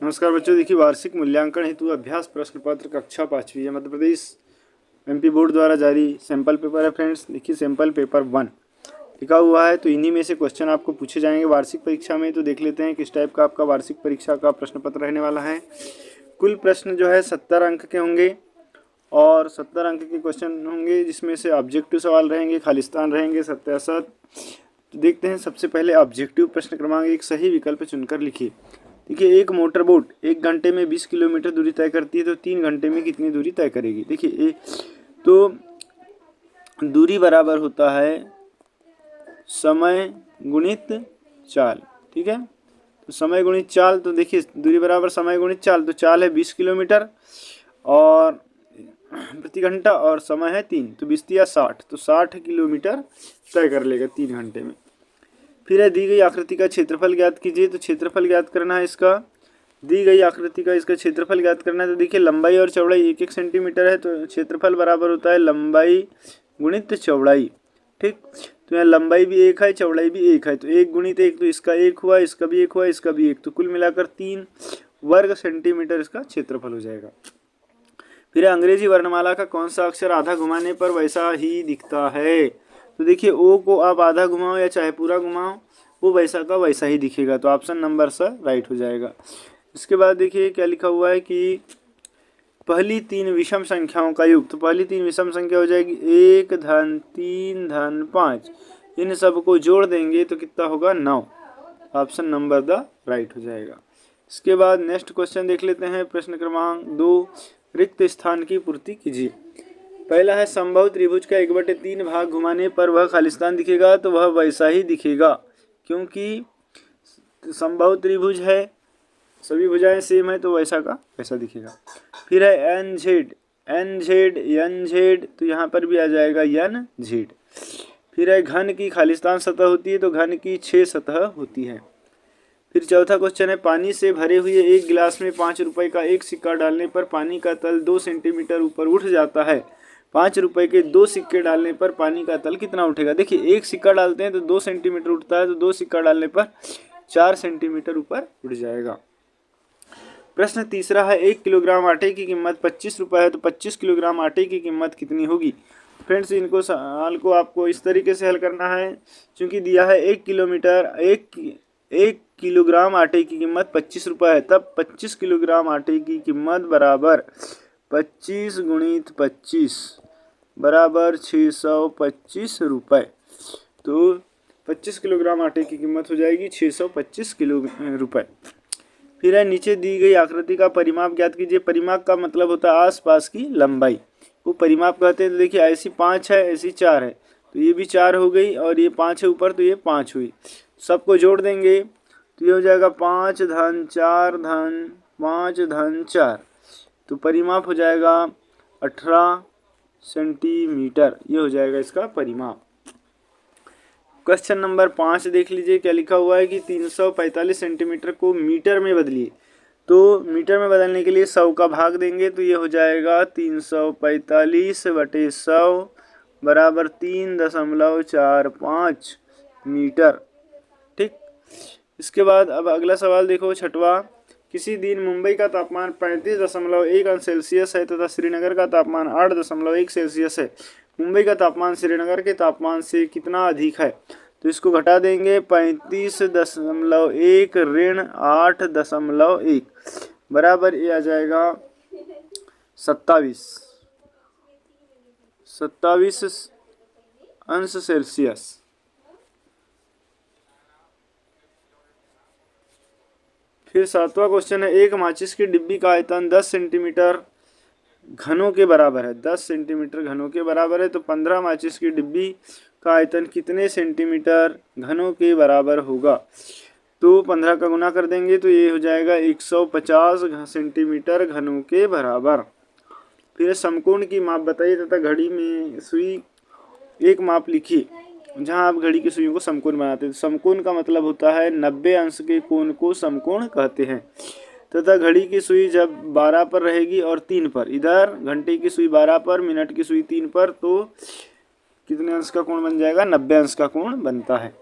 नमस्कार बच्चों, देखिए वार्षिक मूल्यांकन हेतु अभ्यास प्रश्न पत्र कक्षा 5वीं मध्य प्रदेश एमपी बोर्ड द्वारा जारी सैंपल पेपर है। फ्रेंड्स देखिए सैंपल पेपर 1 लिखा हुआ है, तो इन्हीं में से क्वेश्चन आपको पूछे जाएंगे वार्षिक परीक्षा में। तो देख लेते हैं किस टाइप का आपका वार्षिक परीक्षा का प्रश्न पत्र रहने वाला है। कुल प्रश्न जो है 70 अंक के होंगे और 70 अंक के क्वेश्चन होंगे, जिसमें से ऑब्जेक्टिव सवाल रहेंगे, खालिस्तान रहेंगे, सत्यासत। तो देखते हैं सबसे पहले ऑब्जेक्टिव प्रश्न क्रमांक 1 सही विकल्प चुनकर लिखिए। देखिए एक मोटर बोट 1 घंटे में 20 किलोमीटर दूरी तय करती है, तो 3 घंटे में कितनी दूरी तय करेगी। देखिए तो दूरी बराबर होता है समय गुणित चाल। ठीक है, तो समय गुणित चाल, तो देखिए दूरी बराबर समय गुणित चाल, तो चाल है 20 किलोमीटर और प्रति घंटा और समय है 3, तो 20 या 60, तो 60 किलोमीटर तय कर लेगा 3 घंटे में। फिर है दी गई आकृति का क्षेत्रफल ज्ञात कीजिए। तो क्षेत्रफल ज्ञात करना है इसका, दी गई आकृति का इसका क्षेत्रफल ज्ञात करना है। तो देखिए लंबाई और चौड़ाई 1-1 सेंटीमीटर है, तो क्षेत्रफल बराबर होता है लंबाई गुणित चौड़ाई। ठीक, तो यहाँ लंबाई भी 1 है, चौड़ाई भी 1 है, तो 1 गुणित 1, तो इसका 1 हुआ, इसका भी 1 हुआ, इसका भी 1, तो कुल मिलाकर 3 वर्ग सेंटीमीटर इसका क्षेत्रफल हो जाएगा। फिर अंग्रेजी वर्णमाला का कौन सा अक्षर आधा घुमाने पर वैसा ही दिखता है। तो देखिए ओ को आप आधा घुमाओ या चाहे पूरा घुमाओ, वो वैसा का वैसा ही दिखेगा, तो ऑप्शन नंबर स राइट हो जाएगा। इसके बाद देखिए क्या लिखा हुआ है कि पहली 3 विषम संख्याओं का योग। तो पहली 3 विषम संख्या हो जाएगी 1 धन 3 धन 5, इन सबको जोड़ देंगे तो कितना होगा 9, ऑप्शन नंबर द राइट हो जाएगा। इसके बाद नेक्स्ट क्वेश्चन देख लेते हैं, प्रश्न क्रमांक 2 रिक्त स्थान की पूर्ति कीजिए। पहला है संभव त्रिभुज का 1/3 भाग घुमाने पर वह खालिस्तान दिखेगा। तो वह वैसा ही दिखेगा, क्योंकि संभव त्रिभुज है, सभी भुजाएं सेम है, तो वैसा का वैसा दिखेगा। फिर है एन जेड एन जेड, तो यहाँ पर भी आ जाएगा एन जेड। फिर है घन की खालिस्तान सतह होती है, तो घन की 6 सतह होती है। फिर चौथा क्वेश्चन है पानी से भरे हुए एक गिलास में 5 रुपए का एक सिक्का डालने पर पानी का तल 2 सेंटीमीटर ऊपर उठ जाता है। 5 रुपए के 2 सिक्के डालने पर पानी का तल कितना उठेगा। देखिए एक सिक्का डालते हैं तो 2 सेंटीमीटर उठता है, तो 2 सिक्का डालने पर 4 सेंटीमीटर ऊपर उठ जाएगा। प्रश्न तीसरा है 1 किलोग्राम आटे की कीमत 25 रुपये है, तो 25 किलोग्राम आटे की कीमत कितनी होगी। फ्रेंड्स इनको सवाल को आपको इस तरीके से हल करना है, क्योंकि दिया है 1 किलोग्राम आटे की कीमत 25 रुपये है, तब 25 किलोग्राम आटे की कीमत बराबर 25 गुणित 25 बराबर 625 रुपये। तो 25 किलोग्राम आटे की कीमत हो जाएगी 625 रुपये। फिर है नीचे दी गई आकृति का परिमाप ज्ञात कीजिए। परिमाप का मतलब होता है आसपास की लंबाई को परिमाप कहते हैं। तो देखिए ऐसी 5 है, ऐसी 4 है, तो ये भी 4 हो गई और ये 5 है ऊपर, तो ये 5 हुई। सबको जोड़ देंगे तो ये हो जाएगा 5 धन 4 धन 5 धन 4, तो परिमाप हो जाएगा 18 सेंटीमीटर। ये हो जाएगा इसका परिमाप। क्वेश्चन नंबर 5 देख लीजिए क्या लिखा हुआ है कि 345 सेंटीमीटर को मीटर में बदलिए। तो मीटर में बदलने के लिए 100 का भाग देंगे, तो ये हो जाएगा 345/100 बराबर 3.45 मीटर। ठीक, इसके बाद अब अगला सवाल देखो छठवां। किसी दिन मुंबई का तापमान 35.1 अंश सेल्सियस है तथा श्रीनगर का तापमान 8.1 सेल्सियस है। मुंबई का तापमान श्रीनगर के तापमान से कितना अधिक है। तो इसको घटा देंगे 35.1 ऋण 8.1 बराबर ये आ जाएगा 27 अंश सेल्सियस। फिर 7वां क्वेश्चन है एक माचिस की डिब्बी का आयतन 10 सेंटीमीटर घनों के बराबर है। 10 सेंटीमीटर घनों के बराबर है, तो 15 माचिस की डिब्बी का आयतन कितने सेंटीमीटर घनों के बराबर होगा। तो 15 का गुना कर देंगे तो ये हो जाएगा 150 सेंटीमीटर घनों के बराबर। फिर समकोण की माप बताइए तथा घड़ी में सुई एक माप लिखिए। जहां आप घड़ी की सुइयों को समकोण बनाते हैं, समकोण का मतलब होता है 90 अंश के कोण को समकोण कहते हैं। तथा घड़ी की सुई जब 12 पर रहेगी और 3 पर, इधर घंटे की सुई 12 पर, मिनट की सुई 3 पर, तो कितने अंश का कोण बन जाएगा, 90 अंश का कोण बनता है।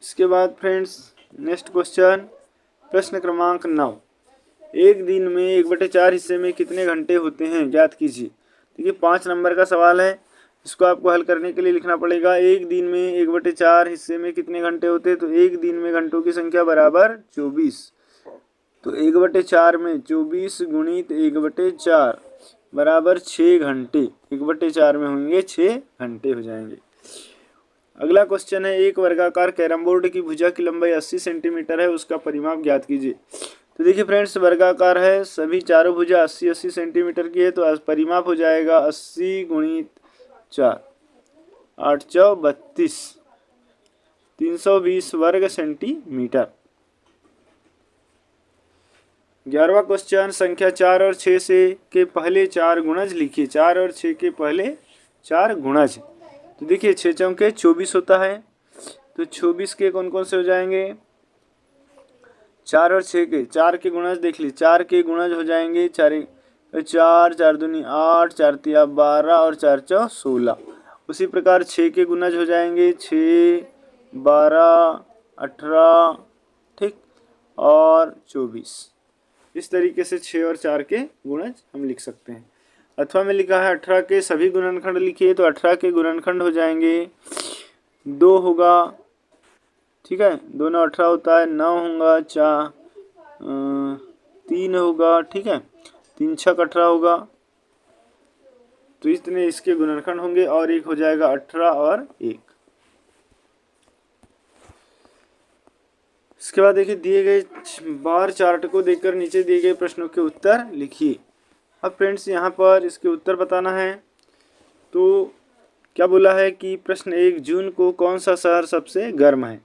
इसके बाद फ्रेंड्स नेक्स्ट क्वेश्चन, प्रश्न क्रमांक 9, एक दिन में 1/4 हिस्से में कितने घंटे होते हैं ज्ञात कीजिए। देखिए 5 नंबर का सवाल है, इसको आपको हल करने के लिए लिखना पड़ेगा एक दिन में 1/4 हिस्से में कितने घंटे होते हैं। तो एक दिन में घंटों की संख्या बराबर 24, तो 1/4 में 24 गुणित 1/4 बराबर 6 घंटे। 1/4 में होंगे 6 घंटे हो जाएंगे। अगला क्वेश्चन है, एक वर्गाकार कैरम बोर्ड की भुजा की लंबाई 80 सेंटीमीटर है, उसका परिमाप ज्ञात कीजिए। तो देखिए फ्रेंड्स, वर्गाकार है, सभी चारों भुजा 80-80 सेंटीमीटर की है, तो परिमाप हो जाएगा 80 गुणित 4, 8 चौ 32, 320 वर्ग सेंटीमीटर। 11वां क्वेश्चन, संख्या 4 और 6 से के पहले 4 गुणज लिखिए। 4 और 6 के पहले 4 गुणज, तो देखिए 6 चौके 24 होता है, तो 24 के कौन कौन से हो जाएंगे, 4 और 6 के 4 के गुणज देख लीजिए। 4 के गुणज हो जाएंगे 4 4 दूनी 8, 4 तिया 12 और 4 चौ 16। उसी प्रकार 6 के गुणज हो जाएंगे 6, 12, 18, ठीक, और 24। इस तरीके से 6 और 4 के गुणज हम लिख सकते हैं। अथवा में लिखा है 18 के सभी गुणनखंड लिखिए, तो 18 के गुणनखंड हो जाएंगे 2 होगा, ठीक है, 2 9 18 होता है, 9 होगा, 3 होगा, ठीक है, 3 6 18 होगा, तो इतने इसके गुणनखंड होंगे, और एक हो जाएगा 18 और 1। इसके बाद देखिए दिए गए बार चार्ट को देखकर नीचे दिए गए प्रश्नों के उत्तर लिखिए। अब फ्रेंड्स यहाँ पर इसके उत्तर बताना है। तो क्या बोला है कि प्रश्न 1 जून को कौन सा शहर सबसे गर्म है,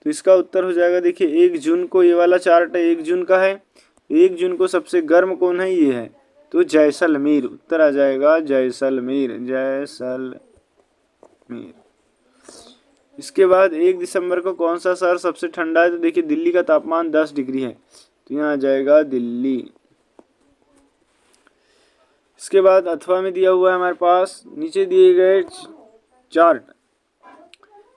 तो इसका उत्तर हो जाएगा, देखिए 1 जून को, ये वाला चार्ट है 1 जून का है, 1 जून को सबसे गर्म कौन है, ये है, तो जैसलमेर। उत्तर आ जाएगा जैसलमेर, जैसलमेर। इसके बाद 1 दिसंबर को कौन सा शहर सबसे ठंडा है, तो देखिए दिल्ली का तापमान 10 डिग्री है, तो यहाँ आ जाएगा दिल्ली। इसके बाद अथवा में दिया हुआ है हमारे पास, नीचे दिए गए चार्ट,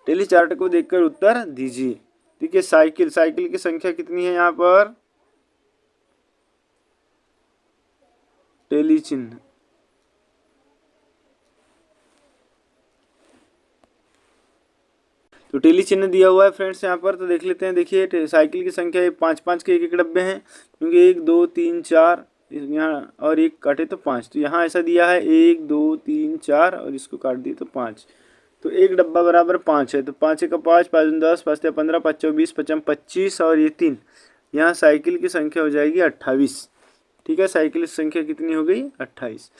टेली चार्ट को देखकर उत्तर दीजिए। देखिए साइकिल, साइकिल की संख्या कितनी है यहाँ पर, टेली चिन्ह, तो टेली चिन्ह दिया हुआ है फ्रेंड्स यहाँ पर, तो देख लेते हैं। देखिए साइकिल की संख्या 5-5 के एक डब्बे हैं, क्योंकि 1 2 3 4 यहाँ, और एक काटे तो 5, तो यहाँ ऐसा दिया है 1 2 3 4 और इसको काट दिए तो 5, तो एक डब्बा बराबर 5 है, तो 5 1 5, 5 10, 5 15, 5 24, 5 25 और ये 3, यहाँ साइकिल की संख्या हो जाएगी 28। ठीक है, साइकिल की संख्या कितनी हो गई, 28।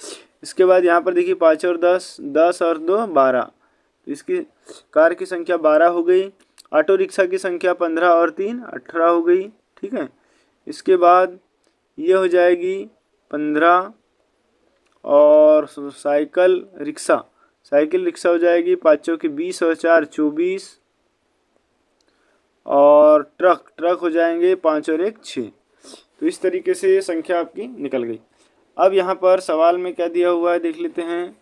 इसके बाद यहाँ पर देखिए 5 और 10, 10 और 2 12, तो इसकी कार की संख्या 12 हो गई। ऑटो रिक्शा की संख्या 15 और 3 18 हो गई। ठीक है, इसके बाद ये हो जाएगी 15, और साइकिल रिक्शा हो जाएगी 5 की 20 और 4 24, और ट्रक हो जाएंगे 5 और 1 6। तो इस तरीके से ये संख्या आपकी निकल गई। अब यहाँ पर सवाल में क्या दिया हुआ है देख लेते हैं।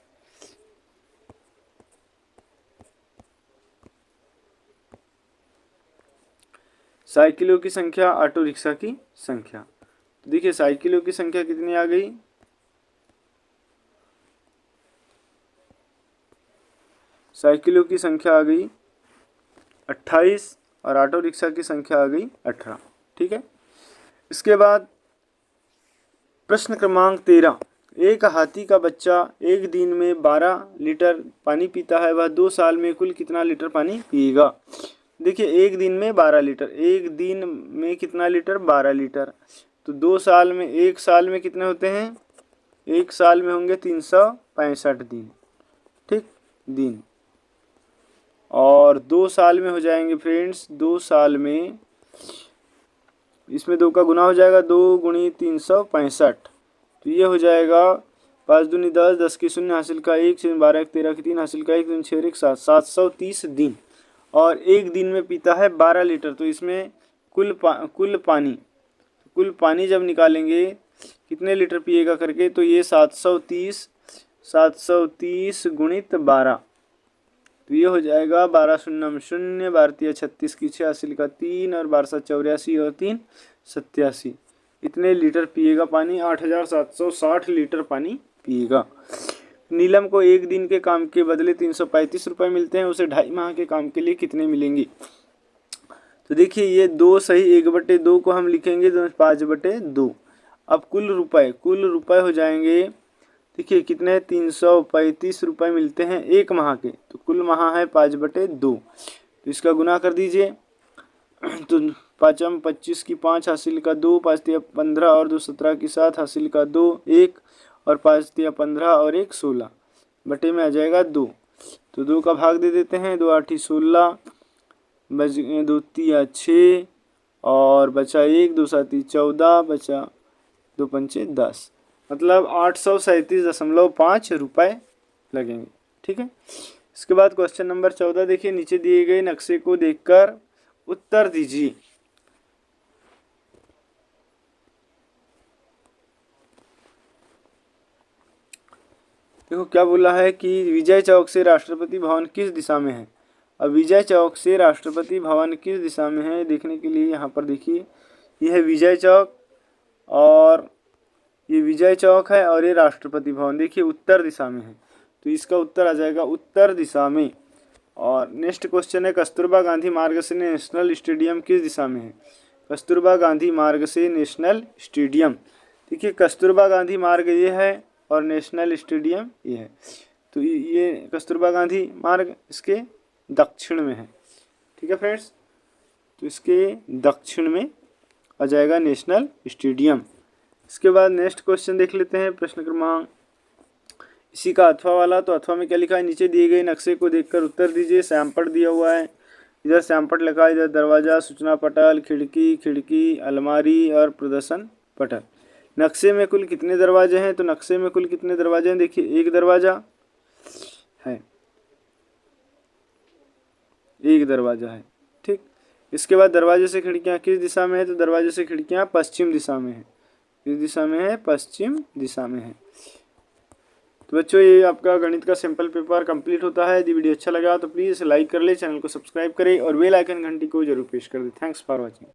साइकिलों की संख्या, ऑटो रिक्शा की संख्या, तो देखिए साइकिलों की संख्या कितनी आ गई, साइकिलों की संख्या आ गई 28 और ऑटो रिक्शा की संख्या आ गई 18। ठीक है, इसके बाद प्रश्न क्रमांक 13, एक हाथी का बच्चा एक दिन में 12 लीटर पानी पीता है, वह 2 साल में कुल कितना लीटर पानी पिएगा। देखिए एक दिन में 12 लीटर, एक दिन में कितना लीटर, 12 लीटर, तो 2 साल में, 1 साल में कितने होते हैं, 1 साल में होंगे 365 दिन। ठीक, दिन, और 2 साल में हो जाएंगे फ्रेंड्स, 2 साल में इसमें 2 का गुना हो जाएगा, 2 गुणी 365, तो ये हो जाएगा 5 दूनी 10, 10 की 0 हासिल का 1, 12 1 13 की 3 हासिल का 1, 3 6 1 7, 730 दिन, और एक दिन में पीता है 12 लीटर, तो इसमें कुल पानी जब निकालेंगे कितने लीटर पिएगा करके, तो ये 730 गुणित 12, तो तो ये हो जाएगा 12 शून्यम शून्य, भारतीय 36 की 6, हासिल का 3 और 1284 और 3 87। इतने लीटर पिएगा पानी, 8760 लीटर पानी पिएगा। नीलम को एक दिन के काम के बदले 335 रुपये मिलते हैं, उसे 2.5 माह के काम के लिए कितने मिलेंगे? तो देखिए ये 2 सही 1/2 को हम लिखेंगे तो 5/2। अब कुल रुपए हो जाएंगे, देखिए कितने 335 रुपये मिलते हैं 1 माह के, तो कुल माह है 5/2। तो इसका गुना कर दीजिए, तो 5 25 की 5, हासिल का 2, 5 तिया 15 और 2 17 की 7, हासिल का 2 1 और 5 तिया 15 और 1 16, बटे में आ जाएगा 2। तो 2 का भाग दे देते हैं, 2 8 16, बच 2 तिया 6 और बचा 1, 2 7 14, बचा 2 पंचे 10, मतलब 837.5 रुपये लगेंगे। ठीक है। इसके बाद क्वेश्चन नंबर 14 देखिए, नीचे दिए गए नक्शे को देखकर उत्तर दीजिए। देखो क्या बोला है कि विजय चौक से राष्ट्रपति भवन किस दिशा में है। अब विजय चौक से राष्ट्रपति भवन किस दिशा में है देखने के लिए यहाँ पर देखिए, यह है विजय चौक और ये विजय चौक है और ये राष्ट्रपति भवन देखिए उत्तर दिशा में है, तो इसका उत्तर आ जाएगा उत्तर दिशा में। और नेक्स्ट क्वेश्चन है, कस्तूरबा गांधी मार्ग से नेशनल स्टेडियम किस दिशा में है। कस्तूरबा गांधी मार्ग से नेशनल स्टेडियम, देखिए कस्तूरबा गांधी मार्ग ये है और नेशनल स्टेडियम ये है, तो ये कस्तूरबा गांधी मार्ग इसके दक्षिण में है। ठीक है फ्रेंड्स, तो इसके दक्षिण में आ जाएगा नेशनल स्टेडियम। इसके बाद नेक्स्ट क्वेश्चन देख लेते हैं, प्रश्न क्रमांक इसी का अथवा वाला। तो अथवा में क्या लिखा है, नीचे दिए गए नक्शे को देखकर उत्तर दीजिए। सैमपट दिया हुआ है, इधर सैमपट लिखा है, इधर दरवाज़ा, सूचना पटल, खिड़की, अलमारी और प्रदर्शन पटल। नक्शे में कुल कितने दरवाजे हैं, तो नक्शे में कुल कितने दरवाजे हैं, देखिए एक दरवाज़ा है, एक दरवाज़ा है। ठीक, इसके बाद दरवाजे से खिड़कियाँ किस दिशा में है, तो दरवाजे से खिड़कियाँ पश्चिम दिशा में है, किस दिशा में है, पश्चिम दिशा में है। तो बच्चों ये आपका गणित का सिंपल पेपर कंप्लीट होता है। यदि वीडियो अच्छा लगा तो प्लीज़ लाइक कर ले, चैनल को सब्सक्राइब करें और बेल आइकन घंटी को जरूर प्रेस कर दें। Thanks for watching.